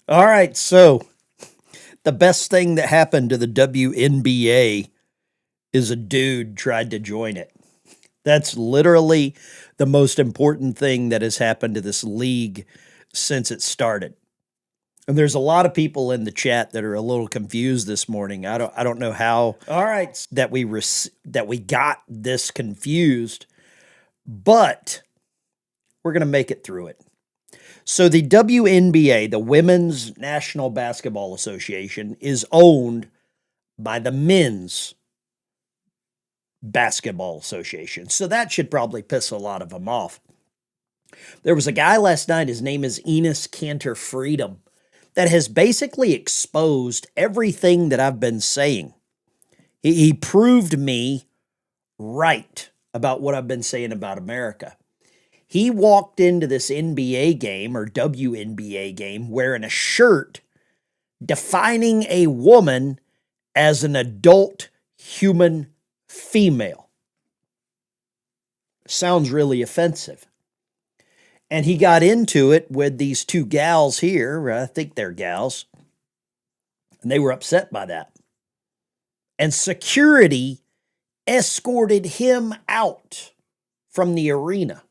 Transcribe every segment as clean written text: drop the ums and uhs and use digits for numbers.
All right, so the best thing that happened to the WNBA is a dude tried to join it. That's literally the most important thing that has happened to this league since it started. And there's a lot of people in the chat that are a little confused this morning. I don't know how All right. that we got this confused, but we're going to make it through it. So the WNBA, the Women's National Basketball Association, is owned by the Men's Basketball Association. So that should probably piss a lot of them off. There was a guy last night, his name is Enes Kanter Freedom, that has basically exposed everything that I've been saying. He proved me right about what I've been saying about America. He walked into this NBA game or WNBA game wearing a shirt defining a woman as an adult human female. Sounds really offensive. And he got into it with these two gals here. I think they're gals. And they were upset by that. And security escorted him out from the arena.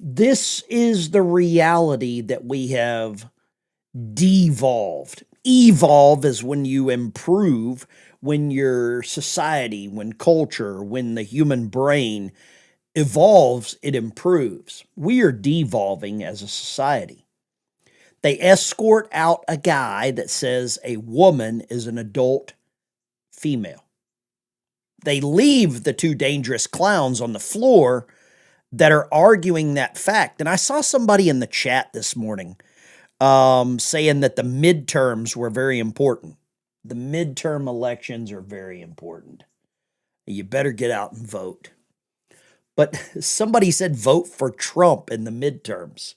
This is the reality that we have devolved. Evolve is when you improve, when your society, when culture, when the human brain evolves, it improves. We are devolving as a society. They escort out a guy that says a woman is an adult female. They leave the two dangerous clowns on the floor that are arguing that fact. And I saw somebody in the chat this morning saying that the midterms were very important. The midterm elections are very important. You better get out and vote. But somebody said vote for Trump in the midterms.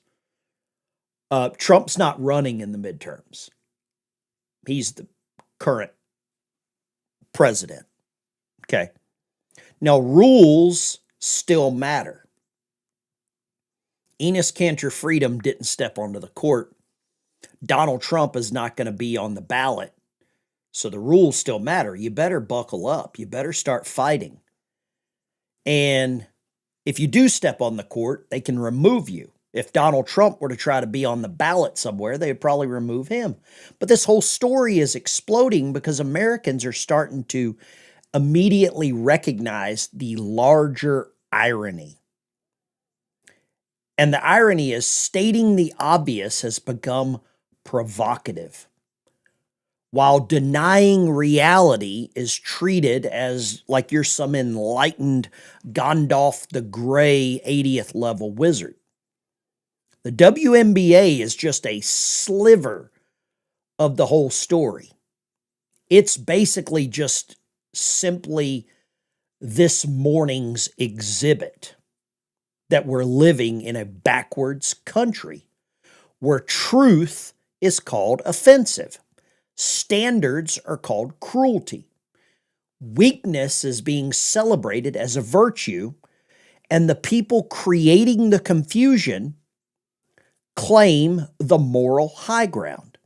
Trump's not running in the midterms. He's the current president. Okay. Now, rules still matter. Enes Kanter Freedom didn't step onto the court. Donald Trump is not going to be on the ballot. So the rules still matter. You better buckle up. You better start fighting. And if you do step on the court, they can remove you. If Donald Trump were to try to be on the ballot somewhere, they would probably remove him. But this whole story is exploding because Americans are starting to immediately recognize the larger irony. And the irony is stating the obvious has become provocative, while denying reality is treated as like you're some enlightened Gandalf the Grey 80th level wizard. The WNBA is just a sliver of the whole story. It's basically just simply this morning's exhibit that we're living in a backwards country where truth is called offensive. Standards are called cruelty. Weakness is being celebrated as a virtue, and the people creating the confusion claim the moral high ground.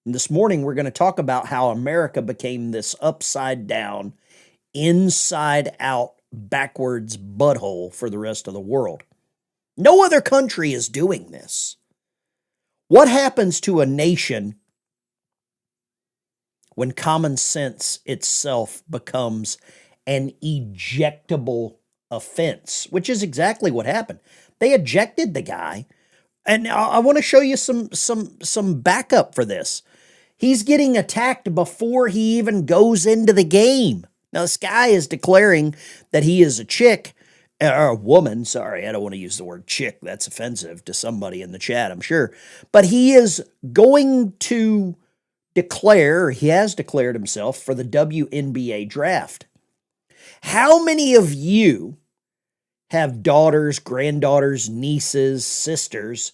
And this morning, we're going to talk about how America became this upside down, inside out, backwards butthole for the rest of the world. No other country is doing this. What happens to a nation when common sense itself becomes an ejectable offense, which is exactly what happened? They ejected the guy, and I want to show you some backup for this. He's getting attacked before he even goes into the game. Now, this guy is declaring that he is a chick, or a woman. Sorry, I don't want to use the word chick. That's offensive to somebody in the chat, I'm sure. But he is going to declare, he has declared himself for the WNBA draft. How many of you have daughters, granddaughters, nieces, sisters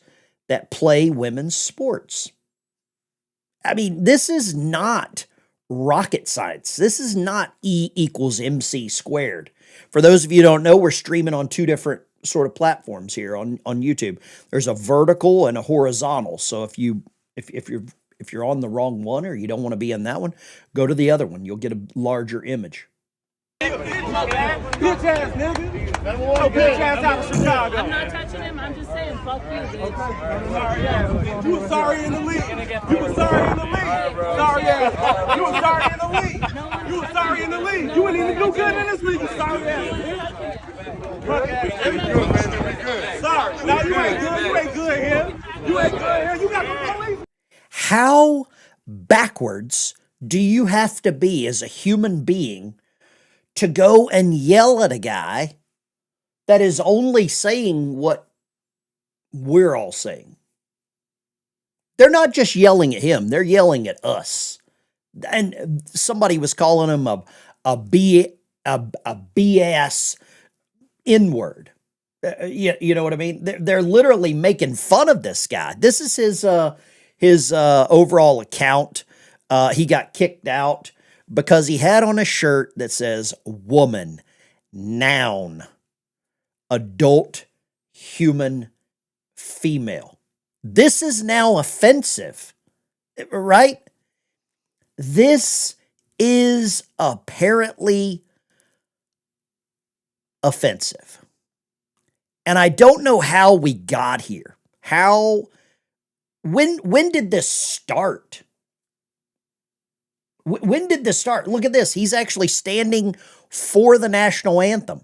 that play women's sports? I mean, this is not rocket science. This is not E equals MC squared. For those of you who don't know, we're streaming on two different sort of platforms here on YouTube. There's a vertical and a horizontal. So if you're on the wrong one or you don't want to be in that one, go to the other one. You'll get a larger image. Bitch ass nigga. No bitch ass out of Chicago. I'm not touching him. I'm just saying, fuck you, bitch. Sorry ass. You was sorry in the league. You was sorry in the league. Sorry ass. You was sorry in the league. You was sorry in the league. You wouldn't even do good in this league. You sorry ass. Sorry. No, you ain't good. You ain't good here. You ain't good here. You got the police. How backwards do you have to be as a human being to go and yell at a guy that is only saying what we're all saying? They're not just yelling at him, they're yelling at us. And somebody was calling him a BS N-word. You know what I mean? They're literally making fun of this guy. This is his overall account. He got kicked out because he had on a shirt that says woman, noun, adult, human, female. This is now offensive, right? This is apparently offensive. And I don't know how we got here. When did this start? When did this start? Look at this. He's actually standing for the national anthem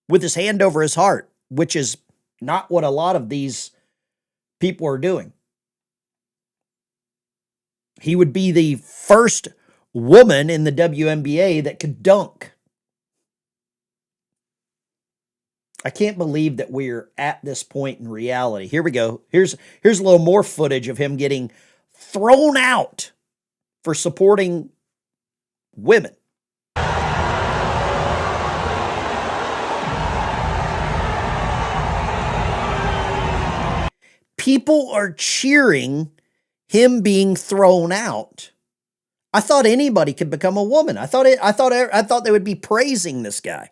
with his hand over his heart, which is not what a lot of these people are doing. He would be the first woman in the WNBA that could dunk. I can't believe that we're at this point in reality. Here we go. Here's a little more footage of him getting thrown out for supporting women. People are cheering him being thrown out. I thought anybody could become a woman. I thought they would be praising this guy.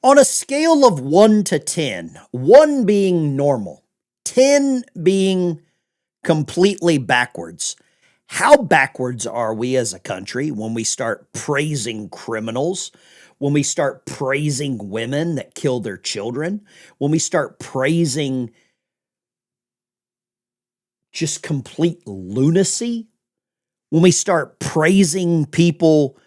On a scale of 1 to 10, 1 being normal, 10 being completely backwards, how backwards are we as a country when we start praising criminals, when we start praising women that kill their children, when we start praising just complete lunacy, when we start praising people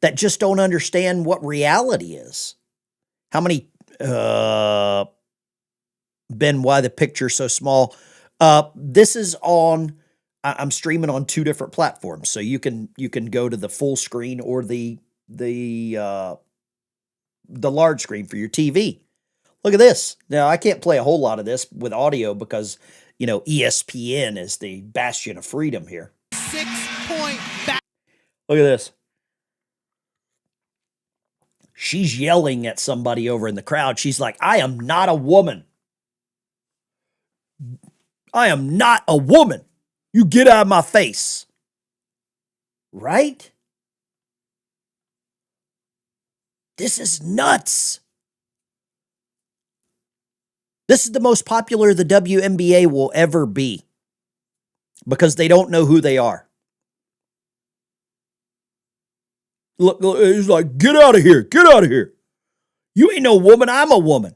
that just don't understand what reality is. How many, Ben, why the picture's so small? This is on, I'm streaming on 2 different platforms. So you can go to the full screen or the large screen for your TV. Look at this. Now, I can't play a whole lot of this with audio because, you know, ESPN is the bastion of freedom here. 6-point back. Look at this. She's yelling at somebody over in the crowd. She's like, I am not a woman. I am not a woman. You get out of my face. Right? This is nuts. This is the most popular the WNBA will ever be because they don't know who they are. Look, he's like, get out of here. Get out of here. You ain't no woman. I'm a woman.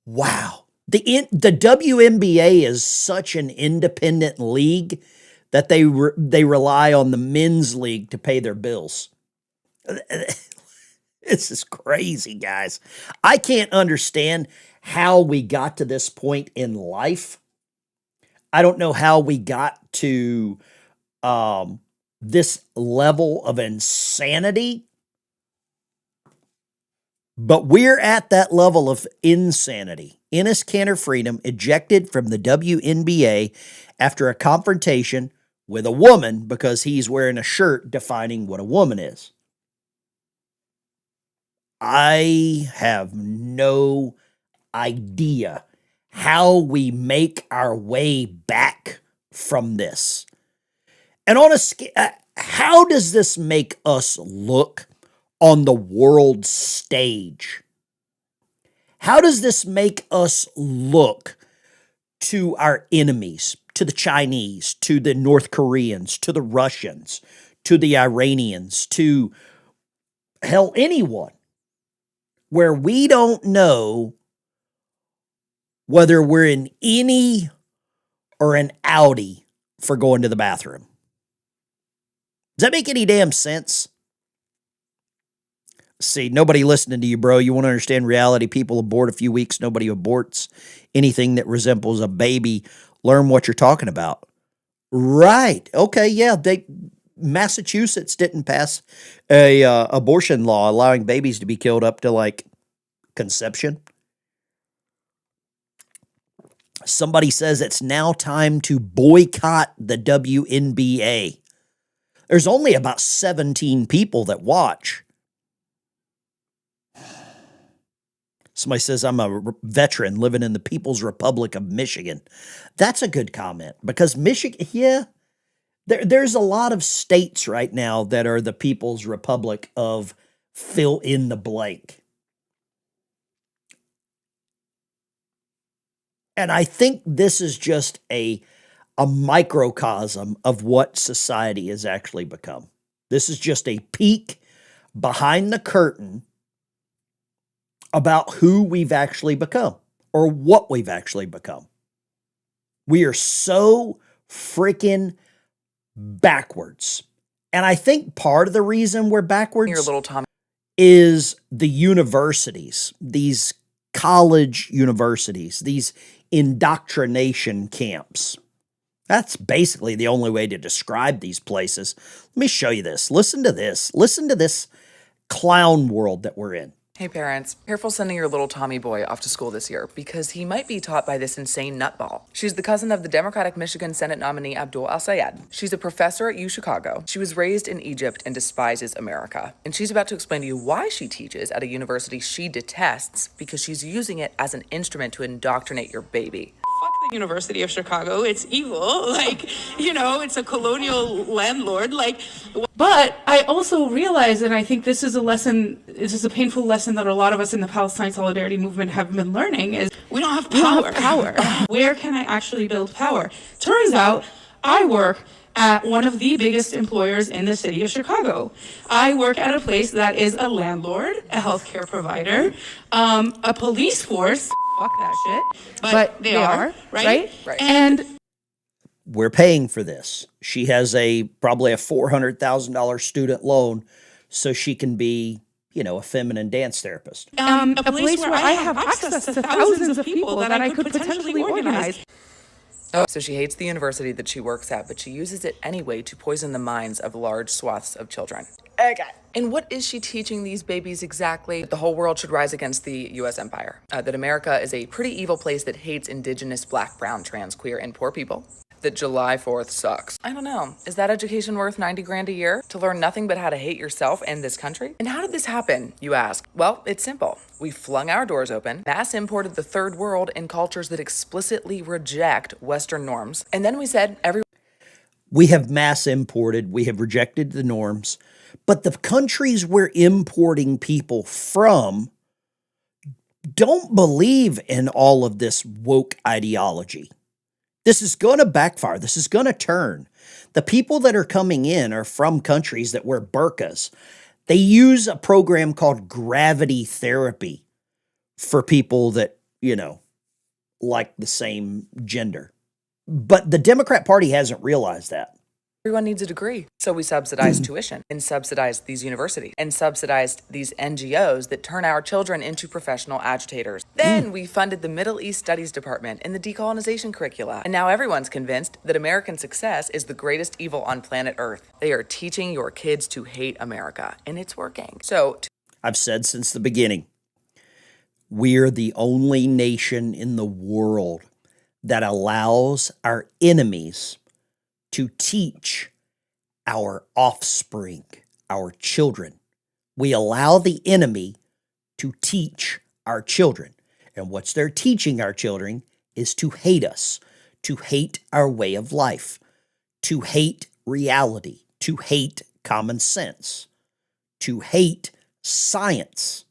Wow. The WNBA is such an independent league that they rely on the men's league to pay their bills. This is crazy, guys. I can't understand how we got to this point in life. I don't know how we got to this level of insanity, but we're at that level of insanity. Enes Kanter Freedom ejected from the WNBA after a confrontation with a woman because he's wearing a shirt defining what a woman is. I have no idea how we make our way back from this. And on a scale, how does this make us look on the world stage? How does this make us look to our enemies, to the Chinese, to the North Koreans, to the Russians, to the Iranians, to hell, anyone, where we don't know whether we're in any or an Audi for going to the bathroom? Does that make any damn sense? See, nobody listening to you, bro. You want to understand reality. People abort a few weeks. Nobody aborts anything that resembles a baby. Learn what you're talking about. Right. Okay, yeah. Massachusetts didn't pass a abortion law allowing babies to be killed up to like conception. Somebody says it's now time to boycott the WNBA. There's only about 17 people that watch. Somebody says I'm a veteran living in the People's Republic of Michigan. That's a good comment because Michigan, yeah, there's a lot of states right now that are the People's Republic of fill in the blank. And I think this is just a microcosm of what society has actually become. This is just a peek behind the curtain about who we've actually become or what we've actually become. We are so freaking backwards. And I think part of the reason we're backwards Your little Tommy is the universities, these college universities, these indoctrination camps. That's basically the only way to describe these places. Let me show you this. Listen to this. Listen to this clown world that we're in. Hey parents, careful sending your little Tommy boy off to school this year because he might be taught by this insane nutball. She's the cousin of the Democratic Michigan Senate nominee Abdul Al-Sayed. She's a professor at Chicago. She was raised in Egypt and despises America. And she's about to explain to you why she teaches at a university she detests because she's using it as an instrument to indoctrinate your baby. Fuck the University of Chicago. It's evil. Like, it's a colonial landlord. But I also realize, and I think this is a painful lesson that a lot of us in the Palestine Solidarity Movement have been learning, is we don't have power. Where can I actually build power? Turns out I work at one of the biggest employers in the city of Chicago. I work at a place that is a landlord, a healthcare provider, a police force. Fuck that shit. But they are, right? And we're paying for this. She has probably a $400,000 student loan so she can be, a feminine dance therapist. a place where I have access to thousands of people that I could potentially organize. Oh, so she hates the university that she works at, but she uses it anyway to poison the minds of large swaths of children. Okay. And what is she teaching these babies exactly? That the whole world should rise against the U.S. empire. That America is a pretty evil place that hates indigenous, black, brown, trans, queer, and poor people. That July 4th sucks. I don't know. Is that education worth $90,000 a year to learn nothing but how to hate yourself and this country? And how did this happen, you ask? Well, it's simple. We flung our doors open, mass imported the third world in cultures that explicitly reject Western norms. And then we said, we have mass imported, we have rejected the norms, but the countries we're importing people from don't believe in all of this woke ideology. This is going to backfire. This is going to turn. The people that are coming in are from countries that wear burqas. They use a program called gravity therapy for people that, like the same gender. But the Democrat Party hasn't realized that. Everyone needs a degree. So we subsidized tuition and subsidized these universities and subsidized these NGOs that turn our children into professional agitators. Then we funded the Middle East Studies Department and the decolonization curricula. And now everyone's convinced that American success is the greatest evil on planet Earth. They are teaching your kids to hate America, and it's working. So I've said since the beginning, we're the only nation in the world that allows our enemies to teach our offspring, our children. We allow the enemy to teach our children. And what's they're teaching our children is to hate us, to hate our way of life, to hate reality, to hate common sense, to hate science,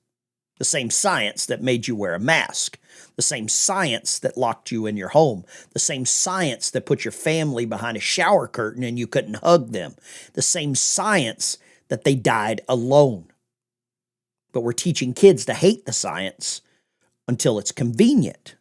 the same science that made you wear a mask, the same science that locked you in your home, the same science that put your family behind a shower curtain and you couldn't hug them, the same science that they died alone. But we're teaching kids to hate the science until it's convenient.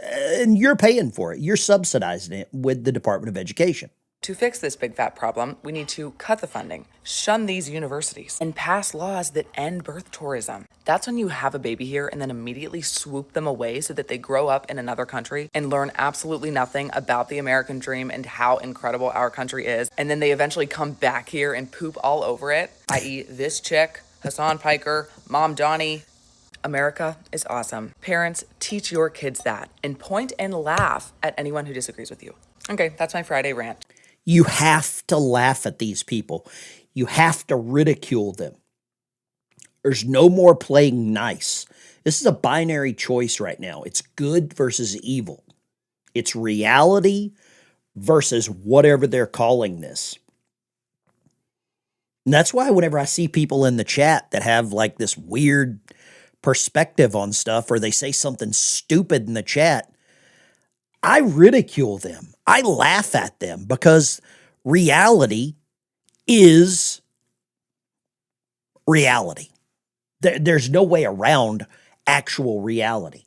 And you're paying for it. You're subsidizing it with the Department of Education. To fix this big fat problem, we need to cut the funding, shun these universities, and pass laws that end birth tourism. That's when you have a baby here and then immediately swoop them away so that they grow up in another country and learn absolutely nothing about the American dream and how incredible our country is. And then they eventually come back here and poop all over it, i.e. this chick, Hassan Piker, Mom Donnie. America is awesome. Parents, teach your kids that and point and laugh at anyone who disagrees with you. Okay, that's my Friday rant. You have to laugh at these people. You have to ridicule them. There's no more playing nice. This is a binary choice right now. It's good versus evil. It's reality versus whatever they're calling this. And that's why whenever I see people in the chat that have like this weird perspective on stuff, or they say something stupid in the chat, I ridicule them. I laugh at them because reality is reality. There's no way around actual reality.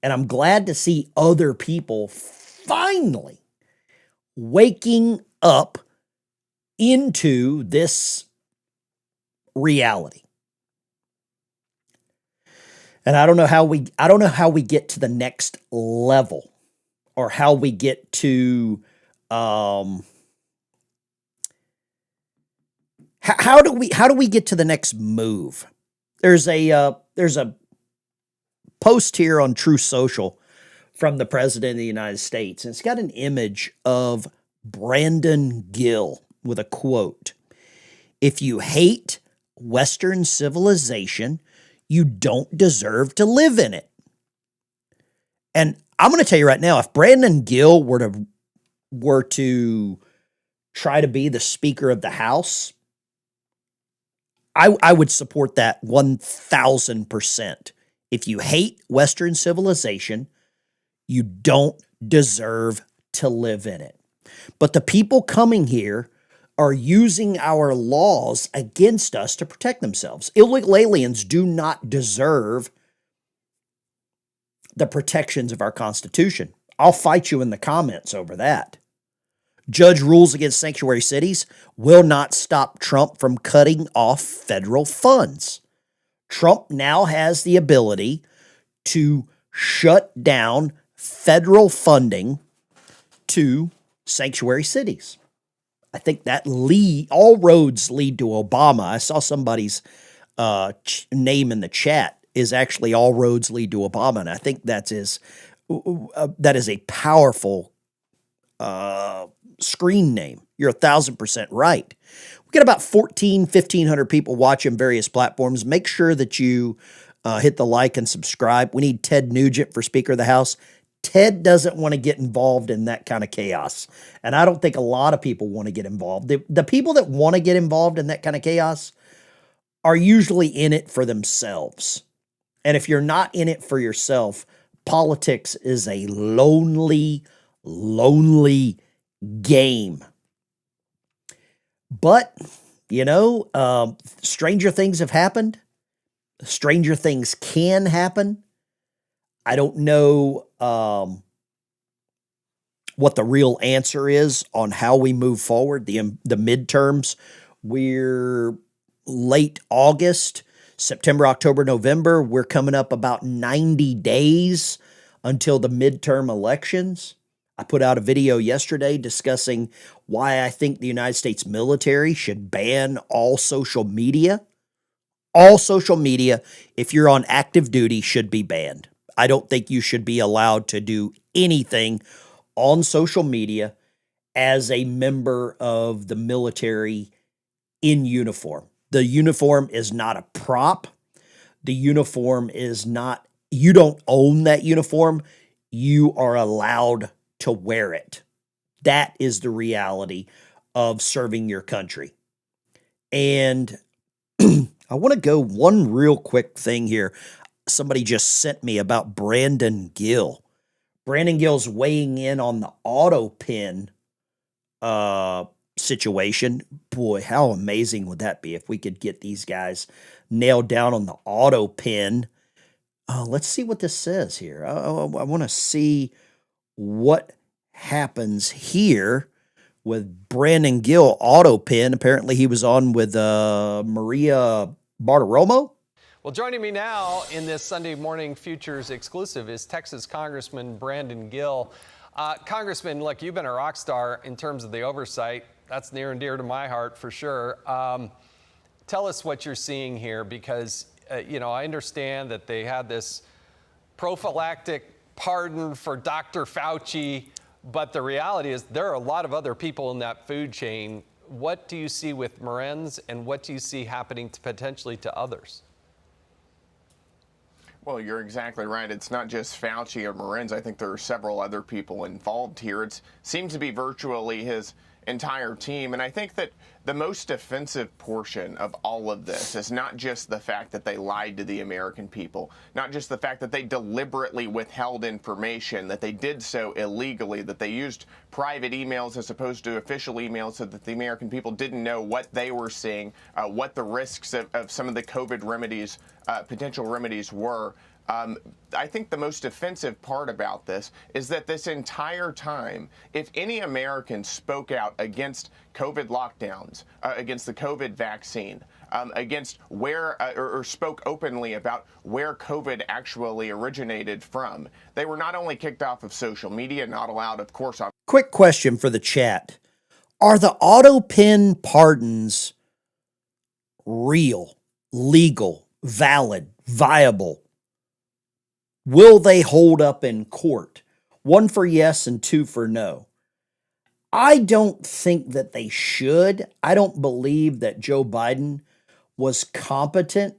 And I'm glad to see other people finally waking up into this reality. And I don't know how we get to the next level, or how we get to how do we get to the next move? There's a post here on True Social from the President of the United States, and it's got an image of Brandon Gill with a quote: "If you hate Western civilization, you don't deserve to live in it." And I'm going to tell you right now, if Brandon Gill were to try to be the Speaker of the House, I would support that 1,000%. If you hate Western civilization, you don't deserve to live in it. But the people coming here are using our laws against us to protect themselves. Illegal aliens do not deserve the protections of our Constitution. I'll fight you in the comments over that. Judge rules against sanctuary cities will not stop Trump from cutting off federal funds. Trump now has the ability to shut down federal funding to sanctuary cities. I think that all roads lead to Obama. I saw somebody's name in the chat is actually all roads lead to Obama, and I think that is a powerful screen name. You're 1,000% right. We got about 1,500 people watching various platforms. Make sure that you hit the like and subscribe. We need Ted Nugent for Speaker of the House. Ted doesn't want to get involved in that kind of chaos. And I don't think a lot of people want to get involved. The people that want to get involved in that kind of chaos are usually in it for themselves. And if you're not in it for yourself, politics is a lonely, lonely game. But, stranger things have happened. Stranger things can happen. I don't know what the real answer is on how we move forward. The midterms, we're late August, September, October, November. We're coming up about 90 days until the midterm elections. I put out a video yesterday discussing why I think the United States military should ban all social media. All social media, if you're on active duty, should be banned. I don't think you should be allowed to do anything on social media as a member of the military in uniform. The uniform is not a prop. The uniform is not, you don't own that uniform. You are allowed to wear it. That is the reality of serving your country. And I want to go one real quick thing here. Somebody just sent me about Brandon Gill. Brandon Gill's weighing in on the auto pin situation. Boy, how amazing would that be if we could get these guys nailed down on the auto pin. Let's see what this says here. I want to see what happens here with Brandon Gill auto pin. Apparently he was on with Maria Bartiromo. Well, joining me now in this Sunday Morning Futures exclusive is Texas Congressman Brandon Gill. Congressman, look, you've been a rock star in terms of the oversight. That's near and dear to my heart for sure. Tell us what you're seeing here, because, I understand that they had this prophylactic pardon for Dr. Fauci, but the reality is there are a lot of other people in that food chain. What do you see with Morenz, and what do you see happening potentially to others? Well, you're exactly right. It's not just Fauci or Morenz. I think there are several other people involved here. It seems to be virtually his entire team. And I think that the most offensive portion of all of this is not just the fact that they lied to the American people, not just the fact that they deliberately withheld information, that they did so illegally, that they used private emails as opposed to official emails so that the American people didn't know what they were seeing, what the risks of some of the COVID remedies, potential remedies were. I think the most offensive part about this is that this entire time, if any American spoke out against COVID lockdowns, against the COVID vaccine, against where, or spoke openly about where COVID actually originated from, they were not only kicked off of social media, not allowed, of course, on. Quick question for the chat. Are the auto pin pardons real, legal, valid, viable? Will they hold up in court? 1 for yes and 2 for no. I don't think that they should. I don't believe that Joe Biden was competent.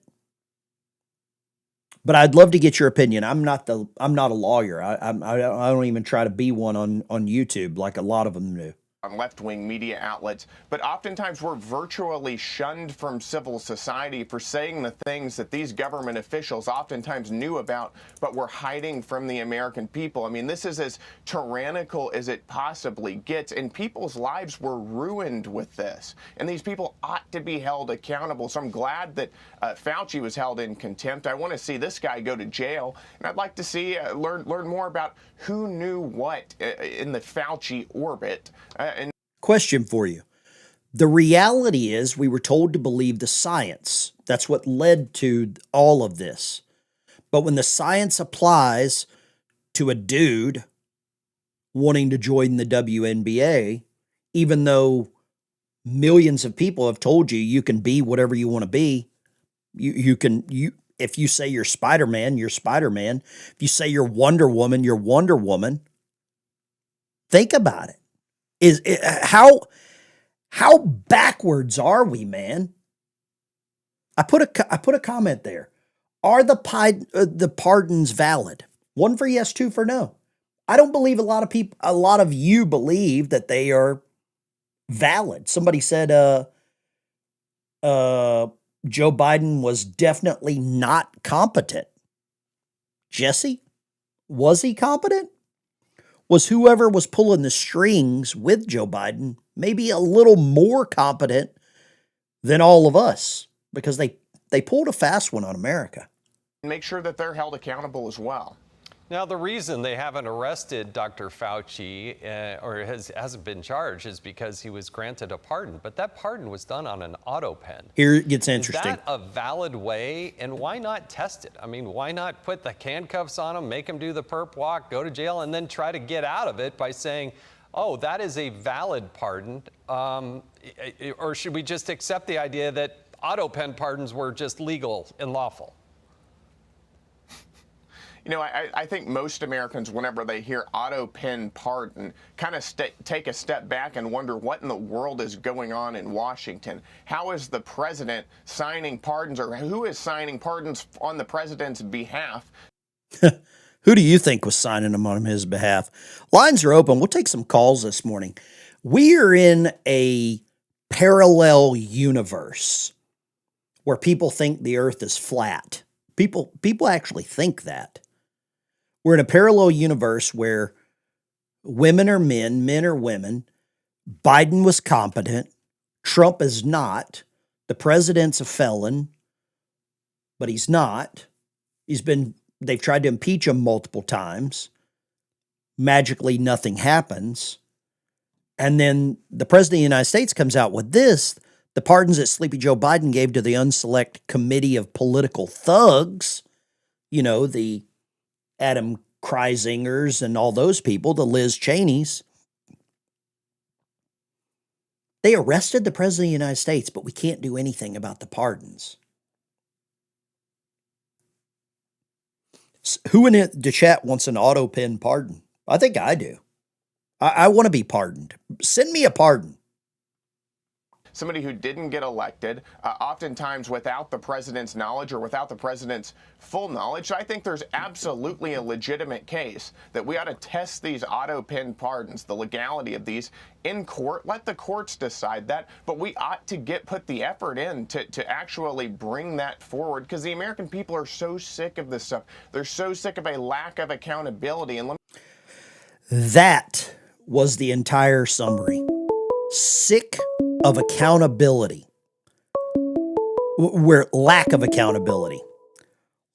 But I'd love to get your opinion. I'm not a lawyer. I don't even try to be one on YouTube like a lot of them do. On left-wing media outlets, but oftentimes we're virtually shunned from civil society for saying the things that these government officials oftentimes knew about, but were hiding from the American people. I mean, this is as tyrannical as it possibly gets, and people's lives were ruined with this. And these people ought to be held accountable. So I'm glad that Fauci was held in contempt. I want to see this guy go to jail, and I'd like to see learn more about who knew what in the Fauci orbit. Question for you. The reality is we were told to believe the science. That's what led to all of this. But when the science applies to a dude wanting to join the WNBA, even though millions of people have told you you can be whatever you want to be, if you say you're Spider-Man, you're Spider-Man. If you say you're Wonder Woman, you're Wonder Woman. Think about it. How backwards are we, man? I put a comment there. Are the pardons valid? 1 for yes, 2 for no. I don't believe a lot of you believe that they are valid. Somebody said Joe Biden was definitely not competent. Jesse, was he competent? Was whoever was pulling the strings with Joe Biden maybe a little more competent than all of us? Because they pulled a fast one on America. Make sure that they're held accountable as well. Now, the reason they haven't arrested Dr. Fauci or hasn't been charged is because he was granted a pardon. But that pardon was done on an auto pen. Here it gets interesting. Is that a valid way? And why not test it? I mean, why not put the handcuffs on him, make him do the perp walk, go to jail, and then try to get out of it by saying, oh, that is a valid pardon? Or should we just accept the idea that auto pen pardons were just legal and lawful? You know, I think most Americans, whenever they hear auto pen pardon, kind of take a step back and wonder what in the world is going on in Washington. How is the president signing pardons, or who is signing pardons on the president's behalf? Who do you think was signing them on his behalf? Lines are open. We'll take some calls this morning. We are in a parallel universe where people think the earth is flat. People actually think that. We're in a parallel universe where women are men, men are women. Biden was competent. Trump is not. The president's a felon, but he's not. They've tried to impeach him multiple times. Magically, nothing happens. And then the president of the United States comes out with this: the pardons that Sleepy Joe Biden gave to the unselect committee of political thugs, the Adam Kreisingers and all those people, the Liz Cheneys. They arrested the president of the United States, but we can't do anything about the pardons. Who in the chat wants an auto pen pardon? I think I do. I want to be pardoned. Send me a pardon. Somebody who didn't get elected, oftentimes without the president's knowledge or without the president's full knowledge. So I think there's absolutely a legitimate case that we ought to test these auto pen pardons, the legality of these, in court. Let the courts decide that, but we ought to put the effort in to actually bring that forward, because the American people are so sick of this stuff. They're so sick of a lack of accountability. And that was the entire summary. Sick of accountability. We're lack of accountability.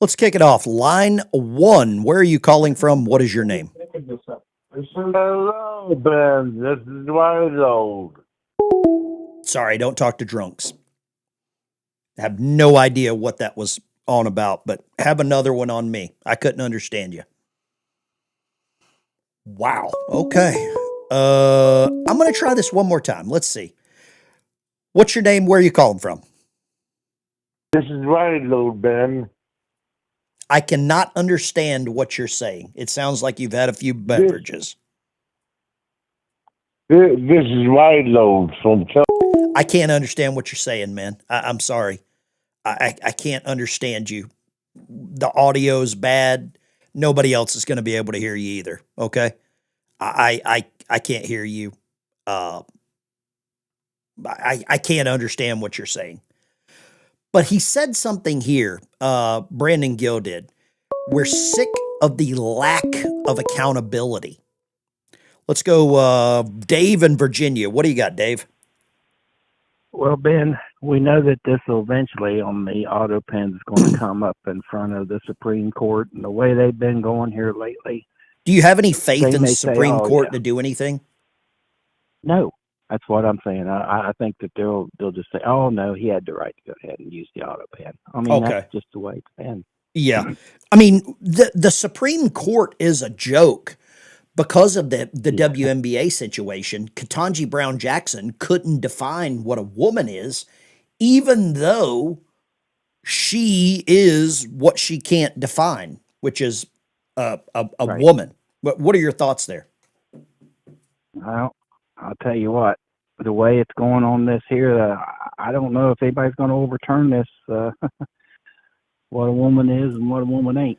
Let's kick it off. Line 1. Where are you calling from? What is your name? Hello, Ben. This is Dwight. Sorry, don't talk to drunks. I have no idea what that was on about, but have another one on me. I couldn't understand you. Wow. Okay. I'm going to try this one more time. Let's see. What's your name? Where are you calling from? This is Dwight, Ben. I cannot understand what you're saying. It sounds like you've had a few beverages. This is Dwight from. I can't understand what you're saying, man. I'm sorry. I can't understand you. The audio's bad. Nobody else is going to be able to hear you either. Okay. I can't hear you. I can't understand what you're saying. But he said something here. Brandon Gill did. We're sick of the lack of accountability. Let's go, Dave in Virginia. What do you got, Dave? Well, Ben, we know that this will eventually on the auto pens is going to come up in front of the Supreme Court, and the way they've been going here lately. Do you have any faith in the Supreme Court to do anything? No, that's what I'm saying. I think that they'll just say, "Oh no, he had the right to go ahead and use the auto pen." I mean, that's just the way it's been. Yeah, I mean the Supreme Court is a joke because of the WNBA situation. Ketanji Brown Jackson couldn't define what a woman is, even though she is what she can't define, which is a Right. woman. What are your thoughts there? Well, I'll tell you what. The way it's going on this here, I don't know if anybody's going to overturn this. What a woman is and what a woman ain't.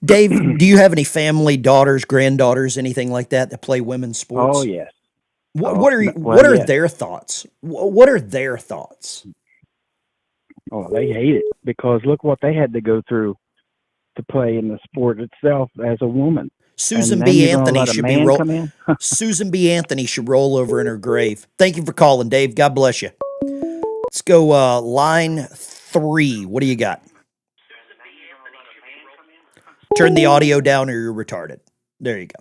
Dave, do you have any family, daughters, granddaughters, anything like that play women's sports? Oh yes. What are yes. their thoughts? What are their thoughts? Oh, they hate it because look what they had to go through to play in the sport itself as a woman. Susan B. Anthony should be Susan B. Anthony should roll over in her grave. Thank you for calling, Dave. God bless you. Let's go line 3. What do you got? Turn the audio down or you're retarded. There you go.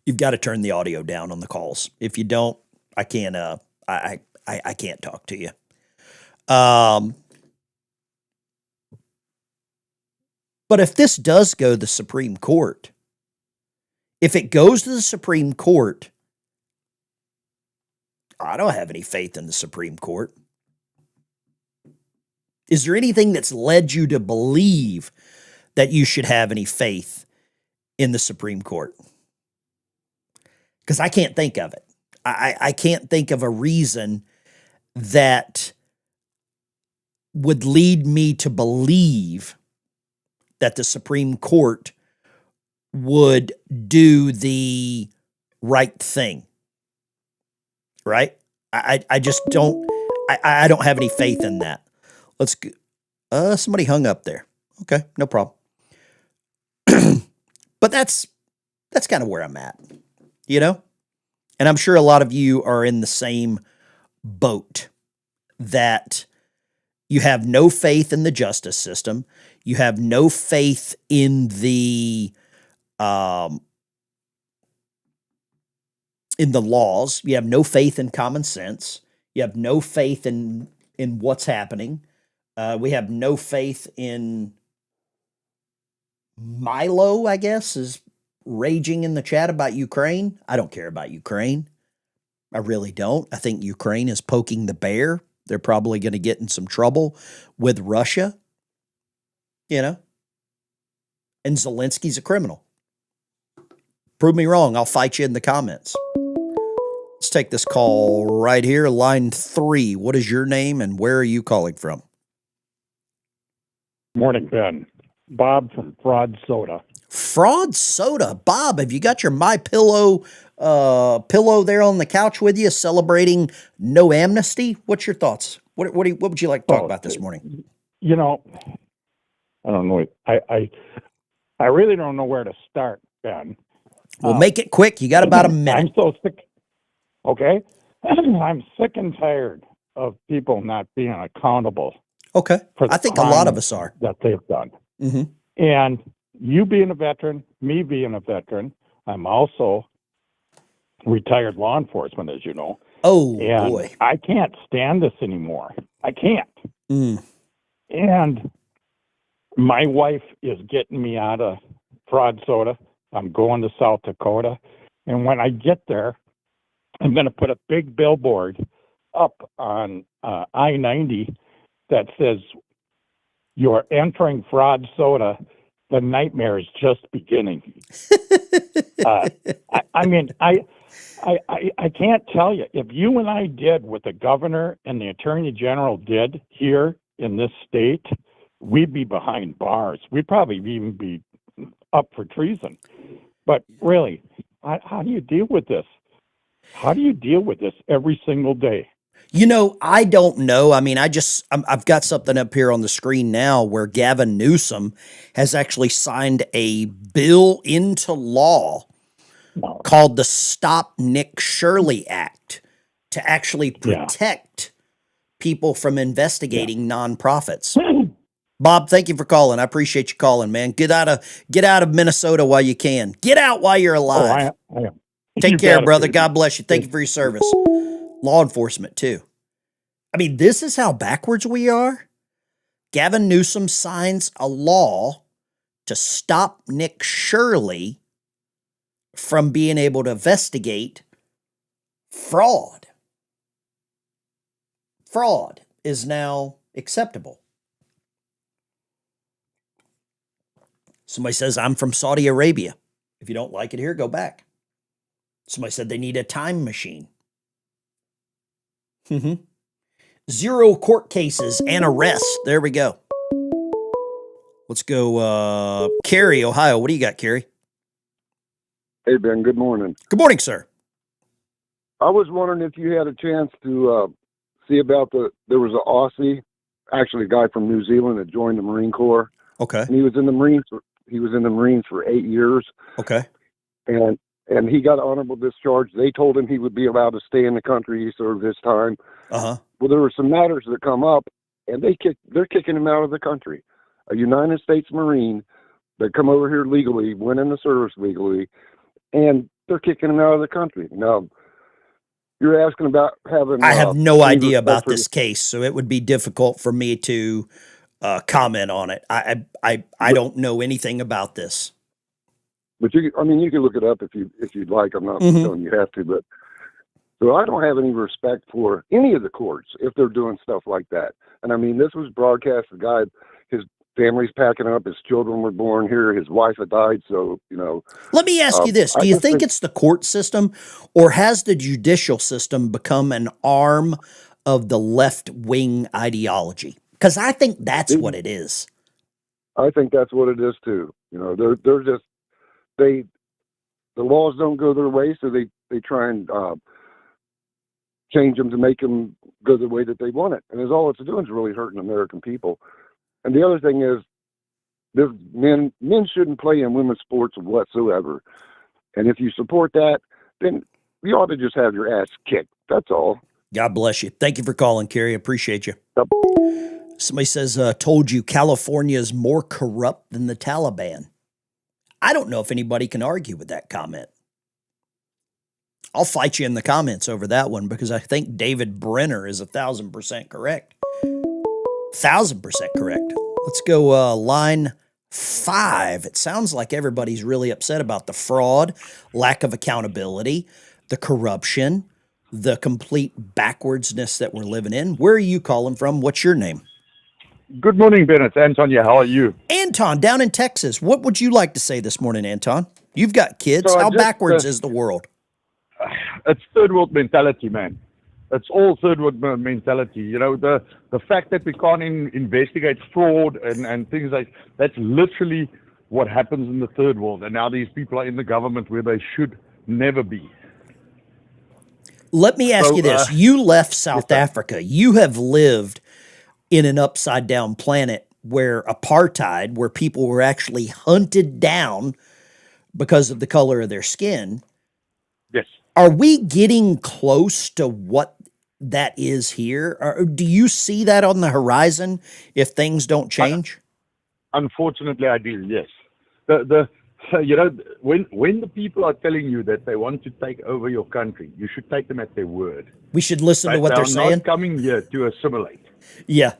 You've got to turn the audio down on the calls. If you don't, I can't I can't talk to you. But if this does go to the Supreme Court, if it goes to the Supreme Court, I don't have any faith in the Supreme Court. Is there anything that's led you to believe that you should have any faith in the Supreme Court. Because I can't think of it. I can't think of a reason that would lead me to believe that the Supreme Court would do the right thing. Right? I just don't, I don't have any faith in that. Let's go. Somebody hung up there. Okay, no problem. But that's kind of where I'm at, you know? And I'm sure a lot of you are in the same boat, that you have no faith in the justice system. You have no faith in the laws. You have no faith in common sense. You have no faith in what's happening. We have no faith in Milo, I guess, is raging in the chat about Ukraine. I don't care about Ukraine. I really don't. I think Ukraine is poking the bear. They're probably going to get in some trouble with Russia, you know? And Zelensky's a criminal. Prove me wrong. I'll fight you in the comments. Let's take this call right here. Line 3. What is your name and where are you calling from? Morning, Ben. Bob from Fraud Soda. Fraud Soda. Bob, have you got your My Pillow pillow there on the couch with you, celebrating no amnesty? What's your thoughts? What would you like to talk about this morning? You know, I don't know. I really don't know where to start, Ben. Well, make it quick. You got about a minute. I'm so sick. Okay. I'm sick and tired of people not being accountable. Okay. I think a lot of us are. That they've done. Mm-hmm. And you being a veteran, me being a veteran, I'm also retired law enforcement, as you know. Oh, and boy. I can't stand this anymore. I can't. Mm. And my wife is getting me out of Fraud Soda. I'm going to South Dakota. And when I get there, I'm going to put a big billboard up on I-90 that says, "You're entering Fraud Soda. The nightmare is just beginning." I mean, I can't tell you. If you and I did what the governor and the attorney general did here in this state, we'd be behind bars. We'd probably even be up for treason. But really, how do you deal with this? How do you deal with this every single day? You know, I don't know. I mean, I've got something up here on the screen now where Gavin Newsom has actually signed a bill into law called the Stop Nick Shirley Act to actually protect people from investigating nonprofits. Bob, thank you for calling. I appreciate you calling, man. Get out of Minnesota while you can. Get out while you're alive. I am. Take care, brother. God bless you. Thank you for your service. Law enforcement, too. I mean, this is how backwards we are. Gavin Newsom signs a law to stop Nick Shirley from being able to investigate fraud. Fraud is now acceptable. Somebody says, "I'm from Saudi Arabia. If you don't like it here, go back." Somebody said they need a time machine. 0 court cases and arrests. There we go. Let's go. Cary, Ohio. What do you got, Cary? Hey, Ben. Good morning. Good morning, sir. I was wondering if you had a chance to see about there was an Aussie, actually a guy from New Zealand that joined the Marine Corps. Okay. And he was in the Marines. He was in the Marines for 8 years. Okay. And he got honorable discharge. They told him he would be allowed to stay in the country. He served his time. Uh-huh. Well, there were some matters that come up, and they're kicking him out of the country. A United States Marine that come over here legally, went in the service legally, and they're kicking him out of the country. Now, you're asking about having... I have no idea about this case, so it would be difficult for me to comment on it. I don't know anything about this. But you can look it up if you'd like. I'm not telling you have to, but so I don't have any respect for any of the courts if they're doing stuff like that. And I mean, this was broadcast. The guy, family's packing up. His children were born here. His wife had died. So, Let me ask you this. Do I you just think it's the court system, or has the judicial system become an arm of the left-wing ideology? Because I think that's what it is. I think that's what it is too. They're just, the laws don't go their way. So they try and, change them to make them go the way that they want it. And all it's doing is really hurting American people. And the other thing is, men shouldn't play in women's sports whatsoever. And if you support that, then you ought to just have your ass kicked. That's all. God bless you. Thank you for calling, Kerry. Appreciate you. Yep. Somebody says, told you California is more corrupt than the Taliban. I don't know if anybody can argue with that comment. I'll fight you in the comments over that one because I think David Brenner is 1,000% correct. 1,000% correct. Let's go line 5. It sounds like everybody's really upset about the fraud, lack of accountability, the corruption, the complete backwardsness that we're living in. Where are you calling from? What's your name? Good morning, Ben. It's Anton here. How are you? Anton, down in Texas. What would you like to say this morning, Anton? You've got kids. So How backwards is the world? It's third world mentality, man. It's all third world mentality. The fact that we can't investigate fraud and things like that's literally what happens in the third world. And now these people are in the government where they should never be. Let me ask you this. You left South Africa. You have lived in an upside down planet where apartheid, where people were actually hunted down because of the color of their skin. Yes. Are we getting close to what that is here? Or do you see that on the horizon if things don't change? Unfortunately, I do, yes. When the people are telling you that they want to take over your country, you should take them at their word. We should listen to what they're saying. Not coming here to assimilate. Yeah.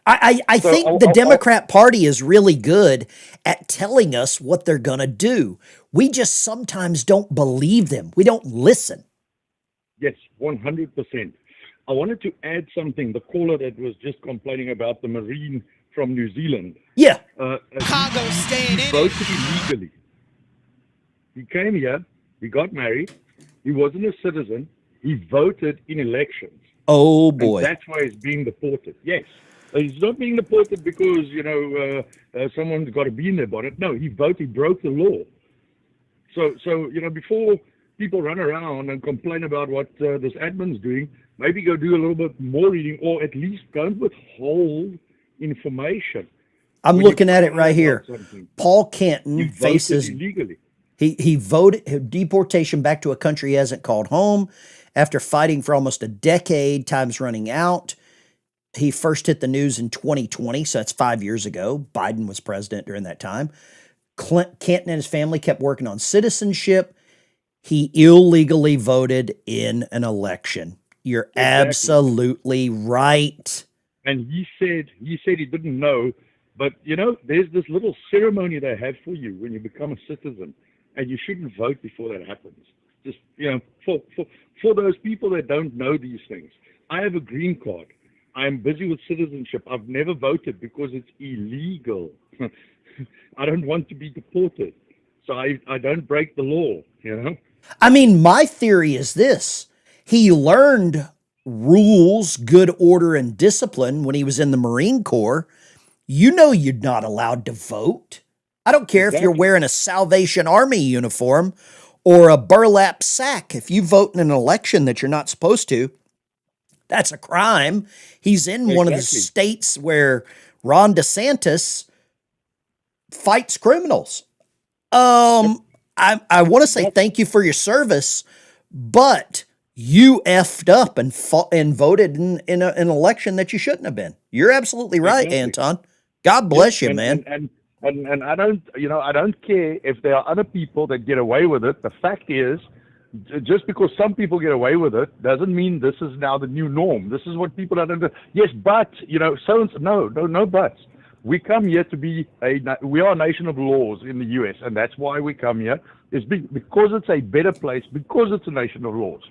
I think the Democrat Party is really good at telling us what they're going to do. We just sometimes don't believe them. We don't listen. Yes, 100%. I wanted to add something. The caller that was just complaining about the Marine from New Zealand. Yeah. Chicago staying in he voted illegally. He came here. He got married. He wasn't a citizen. He voted in elections. Oh, boy. And that's why he's being deported. Yes. He's not being deported because, someone's got to be in their bonnet. No, he voted. He broke the law. So before people run around and complain about what this admin's doing, maybe go do a little bit more reading, or at least don't withhold information. I'm looking at it right here. Paul Canton faces illegally. He voted deportation back to a country he hasn't called home after fighting for almost a decade. Time's running out. He first hit the news in 2020, so that's 5 years ago. Biden was president during that time. Canton and his family kept working on citizenship. He illegally voted in an election. You're absolutely right. And he said he didn't know, but there's this little ceremony they have for you when you become a citizen, and you shouldn't vote before that happens. Just for those people that don't know these things. I have a green card. I'm busy with citizenship. I've never voted because it's illegal. I don't want to be deported, so I don't break the law. I mean, my theory is this: he learned rules, good order, and discipline when he was in the Marine Corps. You're not allowed to vote. I don't care if you're wearing a Salvation Army uniform or a burlap sack. If you vote in an election that you're not supposed to, that's a crime. He's in one of the states where Ron DeSantis fights criminals. I want to say thank you for your service, but you effed up and voted in an election that you shouldn't have been. You're absolutely right, Anton. God bless you, man. And I don't care if there are other people that get away with it. The fact is, just because some people get away with it doesn't mean this is now the new norm. This is what people don't. Yes, but no buts. We come here to be we are a nation of laws in the U.S., and that's why we come here. It's because it's a better place, because it's a nation of laws.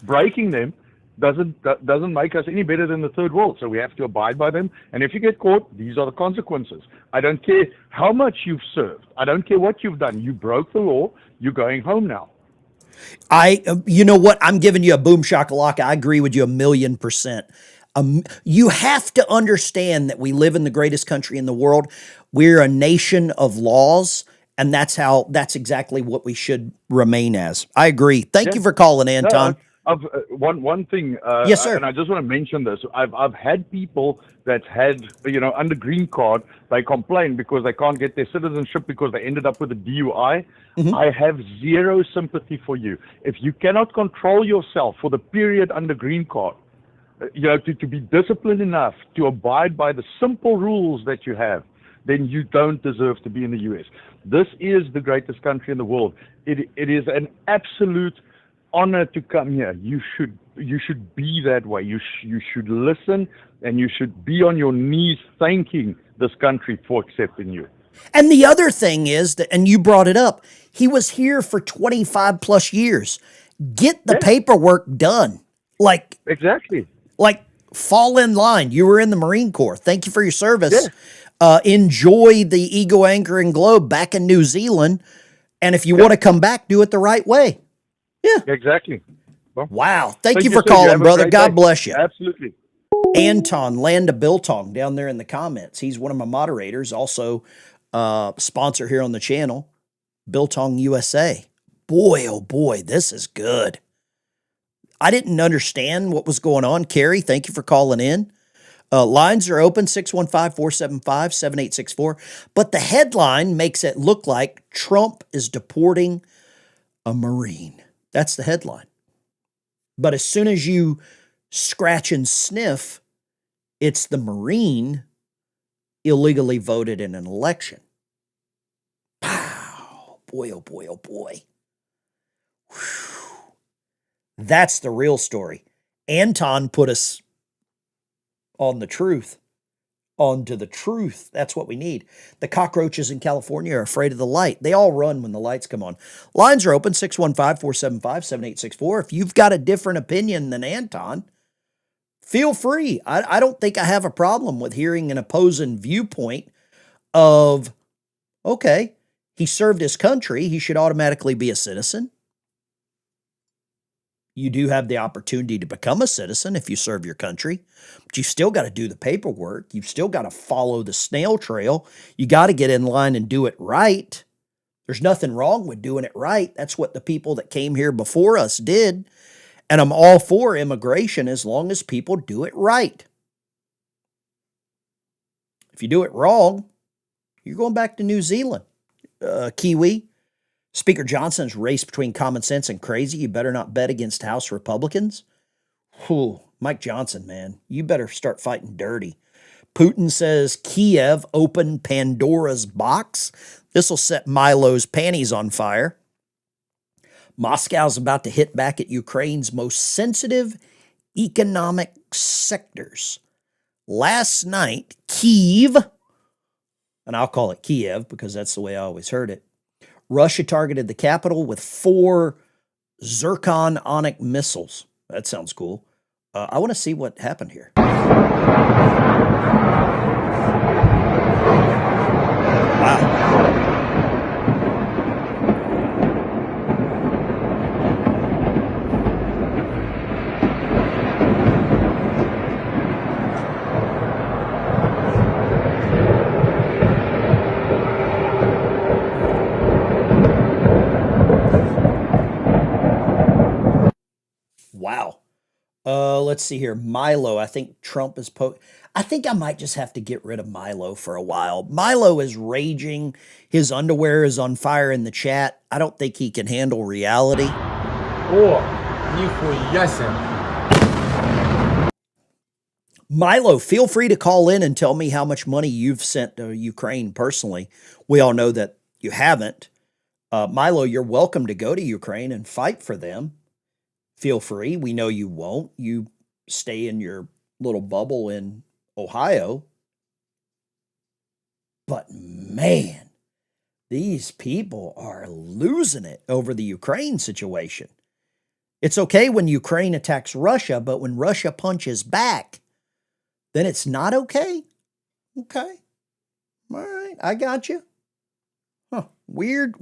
Breaking them doesn't make us any better than the third world. So we have to abide by them. And if you get caught, these are the consequences. I don't care how much you've served. I don't care what you've done. You broke the law. You're going home now. You know what? I'm giving you a boom shakalaka. I agree with you 1,000,000%. You have to understand that we live in the greatest country in the world. We're a nation of laws, and that's exactly what we should remain as. I agree. Thank you for calling, Anton. One thing, yes, sir. And I just want to mention this. I've had people that had, under green card, they complain because they can't get their citizenship because they ended up with a DUI. I have zero sympathy for you. If you cannot control yourself for the period under green card, to be disciplined enough to abide by the simple rules that you have, then you don't deserve to be in the U.S. This is the greatest country in the world. It is an absolute honor to come here. You should be that way. You should listen, and you should be on your knees thanking this country for accepting you. And the other thing is that, and you brought it up, he was here for 25 plus years. Get the paperwork done. Exactly. Fall in line. You were in the Marine Corps. Thank you for your service. Enjoy the Eagle, Anchor, and Globe back in New Zealand. And if you want to come back, do it the right way. Yeah. Exactly. Well, wow. Thank you for calling, brother. God bless you. Absolutely. Anton, Land of Biltong, down there in the comments. He's one of my moderators, also sponsor here on the channel, Biltong USA. Boy, oh boy, this is good. I didn't understand what was going on. Carrie, thank you for calling in. Lines are open, 615-475-7864. But the headline makes it look like Trump is deporting a Marine. That's the headline. But as soon as you scratch and sniff, it's the Marine illegally voted in an election. Wow. Boy, oh boy, oh boy. Whew. That's the real story. Anton put us on the truth. Onto the truth. That's what we need. The cockroaches in California are afraid of the light. They all run when the lights come on. Lines are open, 615-475-7864. If you've got a different opinion than Anton, feel free. I don't think I have a problem with hearing an opposing viewpoint of, okay, he served his country. He should automatically be a citizen. You do have the opportunity to become a citizen if you serve your country, but you still got to do the paperwork. You've still got to follow the snail trail. You got to get in line and do it right. There's nothing wrong with doing it right. That's what the people that came here before us did. And I'm all for immigration as long as people do it right. If you do it wrong, you're going back to New Zealand. Kiwi. Speaker Johnson's race between common sense and crazy. You better not bet against House Republicans. Whew, Mike Johnson, man, you better start fighting dirty. Putin says Kiev opened Pandora's box. This will set Milo's panties on fire. Moscow's about to hit back at Ukraine's most sensitive economic sectors. Last night, Kyiv, and I'll call it Kiev because that's the way I always heard it, Russia targeted the capital with 4 Zircon-onic missiles. That sounds cool. I want to see what happened here. Wow. Wow. Let's see here. Milo, I think Trump is I think I might just have to get rid of Milo for a while. Milo is raging. His underwear is on fire in the chat. I don't think he can handle reality. О, нихуя себе. Milo, feel free to call in and tell me how much money you've sent to Ukraine personally. We all know that you haven't. Milo, you're welcome to go to Ukraine and fight for them. Feel free. We know you won't. You stay in your little bubble in Ohio. But man, these people are losing it over the Ukraine situation. It's okay when Ukraine attacks Russia, but when Russia punches back, then it's not okay? Okay. All right. I got you. Huh. Weird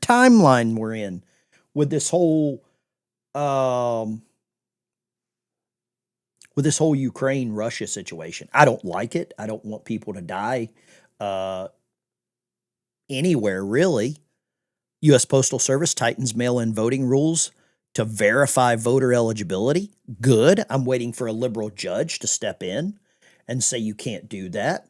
timeline we're in with this whole Ukraine-Russia situation. I don't like it. I don't want people to die anywhere, really. U.S. Postal Service tightens mail-in voting rules to verify voter eligibility. Good. I'm waiting for a liberal judge to step in and say you can't do that.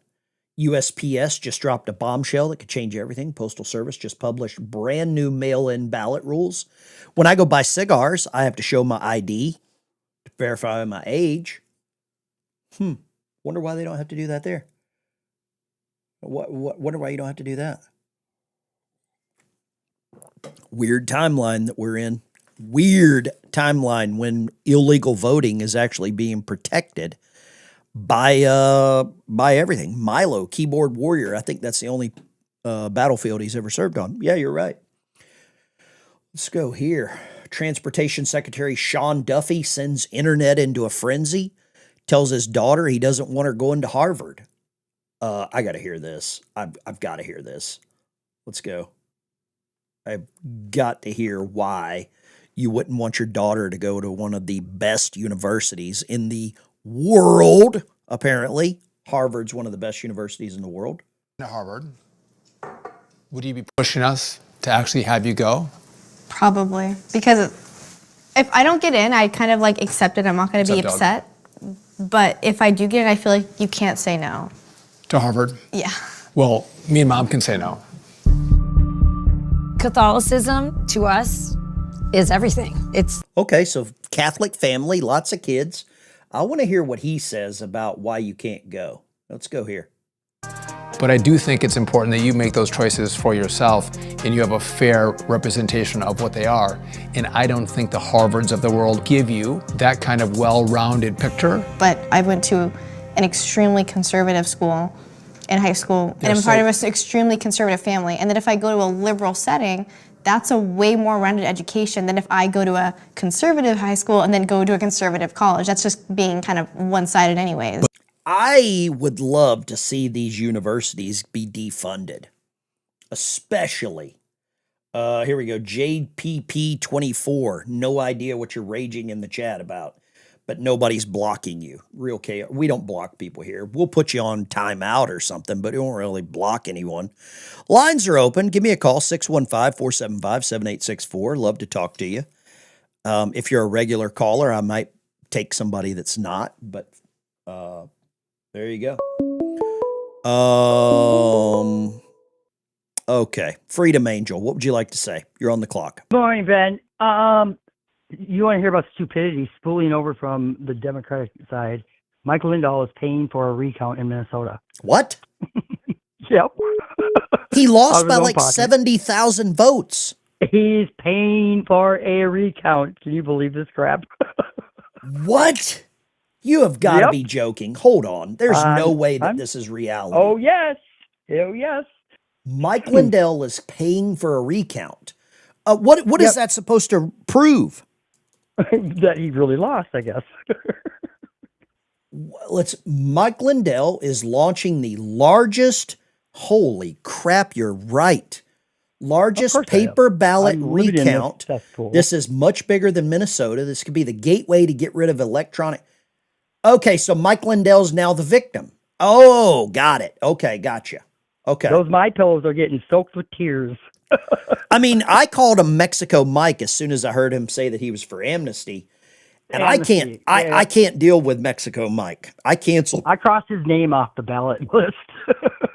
USPS just dropped a bombshell that could change everything. Postal Service just published brand new mail-in ballot rules. When I go buy cigars, I have to show my ID to verify my age. Wonder why they don't have to do that there. Wonder why you don't have to do that. Weird timeline that we're in. Weird timeline when illegal voting is actually being protected by everything. Milo, keyboard warrior. I think that's the only battlefield he's ever served on. Yeah, you're right. Let's go here. Transportation Secretary Sean Duffy sends internet into a frenzy. Tells his daughter he doesn't want her going to Harvard. I got to hear this. I've got to hear this. Let's go. I've got to hear why you wouldn't want your daughter to go to one of the best universities in the world, apparently. Harvard's one of the best universities in the world. At Harvard, would you be pushing us to actually have you go? Probably. Because if I don't get in, I kind of like accept it. I'm not going to be upset. But if I do get in, I feel like you can't say no. To Harvard? Yeah. Well, me and Mom can say no. Catholicism, to us, is everything. It's okay, so Catholic family, lots of kids. I want to hear what he says about why you can't go. Let's go here. But I do think it's important that you make those choices for yourself and you have a fair representation of what they are. And I don't think the Harvards of the world give you that kind of well-rounded picture. But I went to an extremely conservative school in high school, and I'm part of an extremely conservative family. And then if I go to a liberal setting, that's a way more rounded education than if I go to a conservative high school and then go to a conservative college. That's just being kind of one-sided anyways. I would love to see these universities be defunded, especially, here we go, JPP24, no idea what you're raging in the chat about, but nobody's blocking you. Real chaos. We don't block people here. We'll put you on timeout or something, but we won't really block anyone. Lines are open. Give me a call, 615-475-7864. Love to talk to you. If you're a regular caller, I might take somebody that's not, but there you go. Okay. Freedom Angel, what would you like to say? You're on the clock. Good morning, Ben. You want to hear about stupidity spooling over from the Democratic side. Mike Lindell is paying for a recount in Minnesota. What? Yep. He lost by like 70,000 votes. He's paying for a recount. Can you believe this crap? What? You have got to be joking. Hold on. There's no way that this is reality. Oh, yes. Oh, yes. Mike Lindell is paying for a recount. What is that supposed to prove? That he really lost, I guess. Mike Lindell is launching the largest, holy crap, you're right, largest paper ballot recount. This is much bigger than Minnesota. This could be the gateway to get rid of electronic. Okay, so Mike Lindell's now the victim. Oh, got it. Okay, gotcha. Okay. Those My Pillows are getting soaked with tears. I mean, I called him Mexico Mike as soon as I heard him say that he was for amnesty. And I can't deal with Mexico Mike. I canceled. I crossed his name off the ballot list.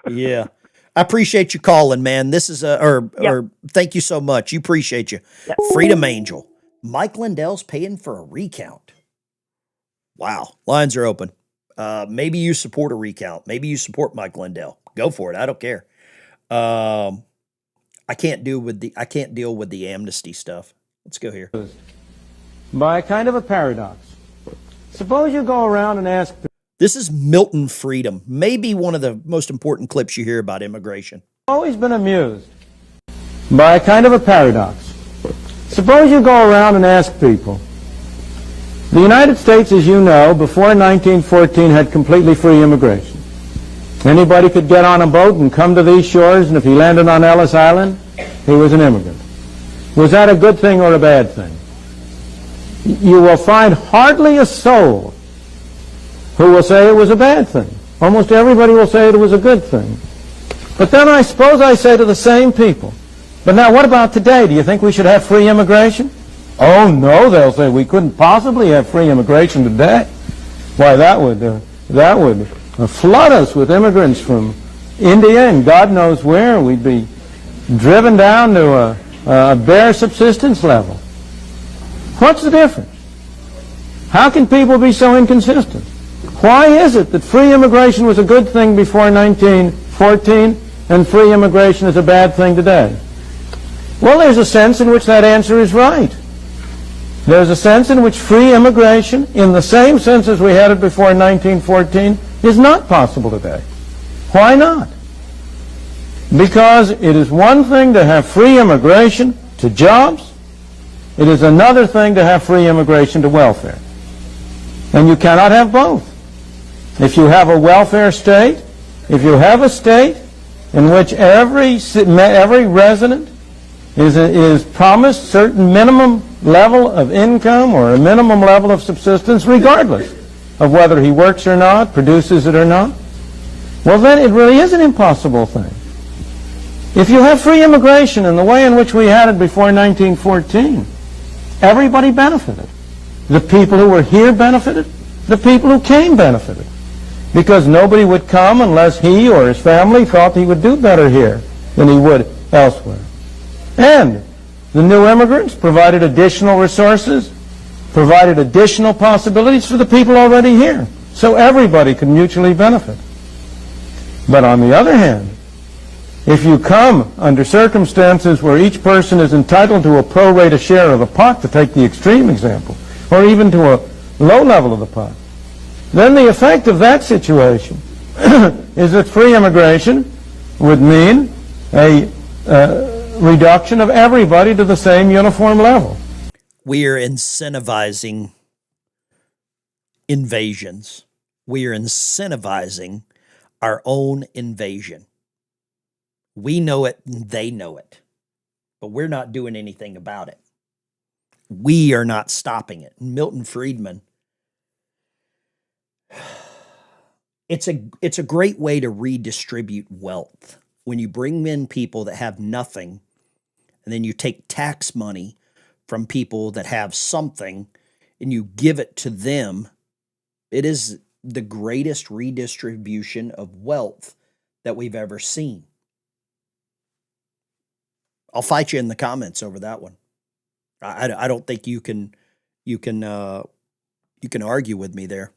Yeah. I appreciate you calling, man. This is or thank you so much. You appreciate you. Yep. Freedom Angel. Mike Lindell's paying for a recount. Wow. Lines are open. Maybe you support a recount. Maybe you support Mike Lindell. Go for it. I don't care. I can't deal with the amnesty stuff. Let's go here. By kind of a paradox. Suppose you go around and ask. This is Milton Freedom. Maybe one of the most important clips you hear about immigration. Always been amused by kind of a paradox. Suppose you go around and ask people, The United States, as you know, before 1914 had completely free immigration. Anybody could get on a boat and come to these shores, and if he landed on Ellis Island, he was an immigrant. Was that a good thing or a bad thing? You will find hardly a soul who will say it was a bad thing. Almost everybody will say it was a good thing. But then I suppose I say to the same people, but now what about today? Do you think we should have free immigration? Oh no, they'll say, we couldn't possibly have free immigration today. Why, that would flood us with immigrants from India and God knows where. We'd be driven down to a bare subsistence level. What's the difference? How can people be so inconsistent? Why is it that free immigration was a good thing before 1914 and free immigration is a bad thing today? Well, there's a sense in which that answer is right. There's a sense in which free immigration, in the same sense as we had it before 1914, is not possible today. Why not? Because it is one thing to have free immigration to jobs. It is another thing to have free immigration to welfare. And you cannot have both. If you have a welfare state, if you have a state in which every resident is promised certain minimum level of income or a minimum level of subsistence, regardless of whether he works or not, produces it or not, well then it really is an impossible thing. If you have free immigration in the way in which we had it before 1914, everybody benefited. The people who were here benefited. The people who came benefited. Because nobody would come unless he or his family thought he would do better here than he would elsewhere. And the new immigrants provided additional resources, provided additional possibilities for the people already here. So everybody could mutually benefit. But on the other hand, if you come under circumstances where each person is entitled to a pro rata share of the pot, to take the extreme example, or even to a low level of the pot, then the effect of that situation is that free immigration would mean a reduction of everybody to the same uniform level. We are incentivizing invasions. We are incentivizing our own invasion. We know it, and they know it, but we're not doing anything about it. We are not stopping it. Milton Friedman, it's a great way to redistribute wealth. When you bring in people that have nothing, and then you take tax money from people that have something, and you give it to them, it is the greatest redistribution of wealth that we've ever seen. I'll fight you in the comments over that one. I don't think you can argue with me there.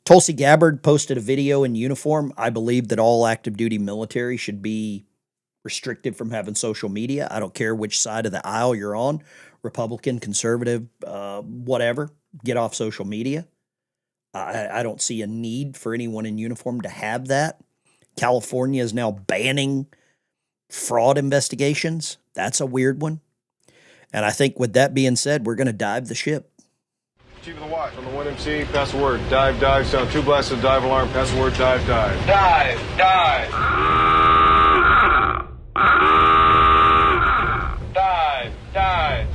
Tulsi Gabbard posted a video in uniform. I believe that all active duty military should be restricted from having social media. I don't care which side of the aisle you're on, Republican, conservative, whatever. Get off social media. I don't see a need for anyone in uniform to have that. California is now banning fraud investigations. That's a weird one. And I think with that being said, we're going to dive the ship. Chief of the watch on the 1MC, pass the word. Dive, dive, sound 2 blasts of dive alarm, pass the word, dive, dive. Dive, dive. Dive, dive.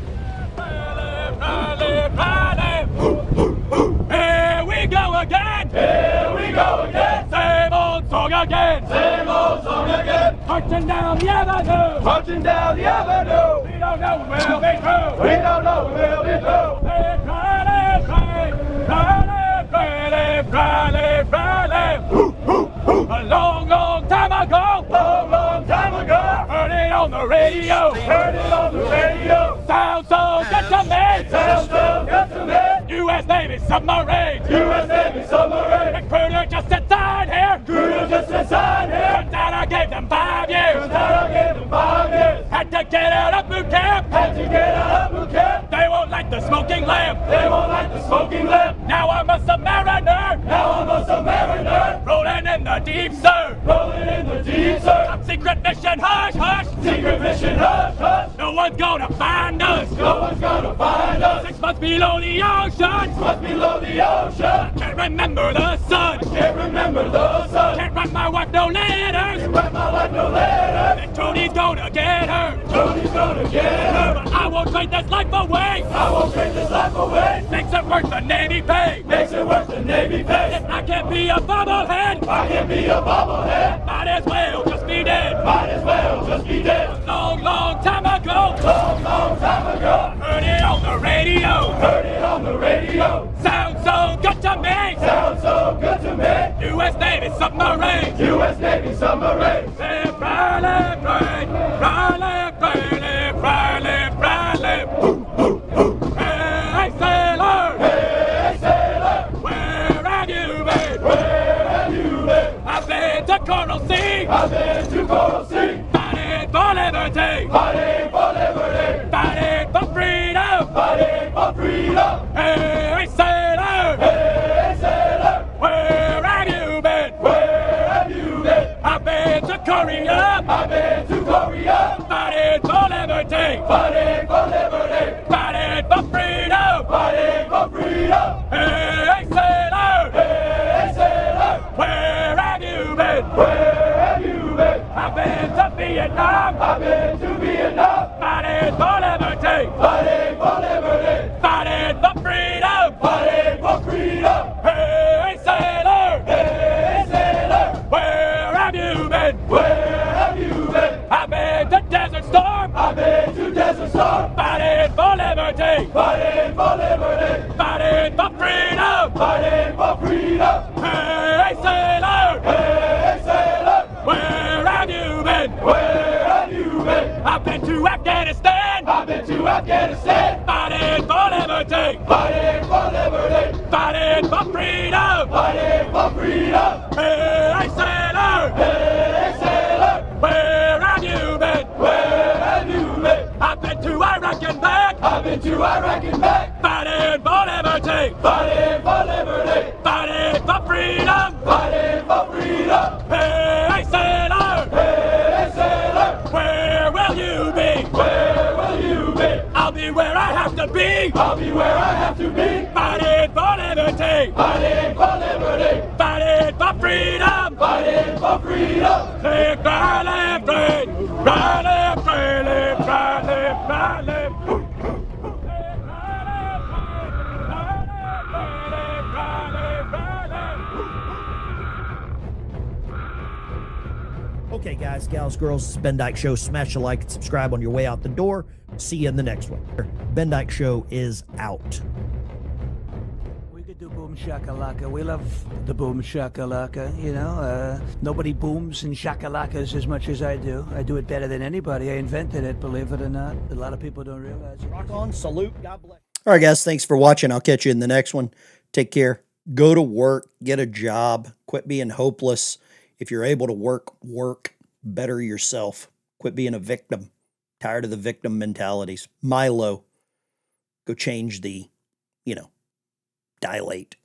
Here we go again. Here we go again. Same old song again. Same old song again. Marching down the avenue. Marching down the avenue. We don't know who will be true. We don't know who will be true. They cry, a long, long time ago. Long, long time ago. Heard it on the radio. Heard it on the radio. Sounds so good to me. Sounds so good to me. U.S. Navy submarine. U.S. Navy submarine. Recruiter just inside here. Recruiter just inside here. Turns out I gave them 5 years. Turns out I gave them 5 years. Had to get out of boot camp. Had to get out of boot camp. They won't like the smoking lamp. They won't like the smoking lamp. Now I'm a submariner. Now I'm a submariner. Rolling in the deep, sir. Rolling in the deep, sir. Top secret mission, hush, hush. Secret mission, hush, hush. No one's gonna find us. No one's gonna find us. 6 months What's below the ocean? What's below the ocean? Can't remember the sun. Can't remember the sun. Can't write my wife no letters. Can't write my wife no letters. And Tony's gonna get her. Tony's gonna get her. But I won't trade this life away. I won't trade this life away. Makes it worth the Navy pay. Makes it worth the Navy pay. If I can't be a bobblehead. I can't be a bobblehead. Might as well just be dead. Might as well just be dead. A long, long time ago. Long, long time ago. Heard it on the radio. Heard it on the radio. Sounds so good to me. Sounds so good to me. U.S. Navy submarine. U.S. Navy submarine. Left, right, left, right. Right, left, right, left, right, left, right, left. Hey, sailor. Hey, sailor. Where have you been? Where have you been? I've been to Coral Sea. I've been to Coral Sea. Fighting for liberty. Fighting for liberty. Fighting for freedom. Fighting for freedom. Hey, sailor. Hey, sailor. Where have you been? Where have you been? I've been to Korea. I've been to Korea. Fighting for liberty. Fighting for liberty. Fighting for freedom. Fighting for freedom. Hey, sailor. Hey, sailor. Where have you been? Where have you been? I've been to Vietnam. I've been to Vietnam. Fighting for liberty. Fighting for liberty. Fighting for freedom. Fighting for freedom. Hey, sailor. Hey, sailor. Where have you been? Where have you been? I've been to Desert Storm. I've been to Desert Storm. Fighting for liberty. Fighting for liberty. Fighting for freedom. Fighting for freedom. Hey, sailor. Hey, sailor. Where have you been? Where have you been? I've been to Afghanistan. I've been to Afghanistan. Fighting for liberty. Fighting for liberty. Fighting for freedom. Fighting for freedom. Hey, sailor. Hey, sailor. Where have you been? Where have you been? I've been to Iraq and back. I've been to Iraq and back. Fighting for liberty. Fighting for liberty. Fighting for freedom. Fighting for freedom. Hey, sailor. Hey, sailor. Where will you be? Where will you be? I'll be where I have to be. I'll be where I have to be. Fighting for liberty. Fighting for liberty. Fighting for freedom. Fighting for freedom. Left, right, left, right. Right, left, right, left, right, left, right, left. Okay, guys, gals, girls, this is Ben Dyke Show. Smash a like and subscribe on your way out the door. See you in the next one. Ben Dyke Show is out. We could do boom shakalaka. We love the boom shakalaka, you know. Nobody booms and shakalakas as much as I do. I do it better than anybody. I invented it, believe it or not. A lot of people don't realize it. Rock on, salute, God bless. All right, guys, thanks for watching. I'll catch you in the next one. Take care. Go to work. Get a job. Quit being hopeless. If you're able to work, work. Better yourself. Quit being a victim. Tired of the victim mentalities. Milo. Go change the, dilate.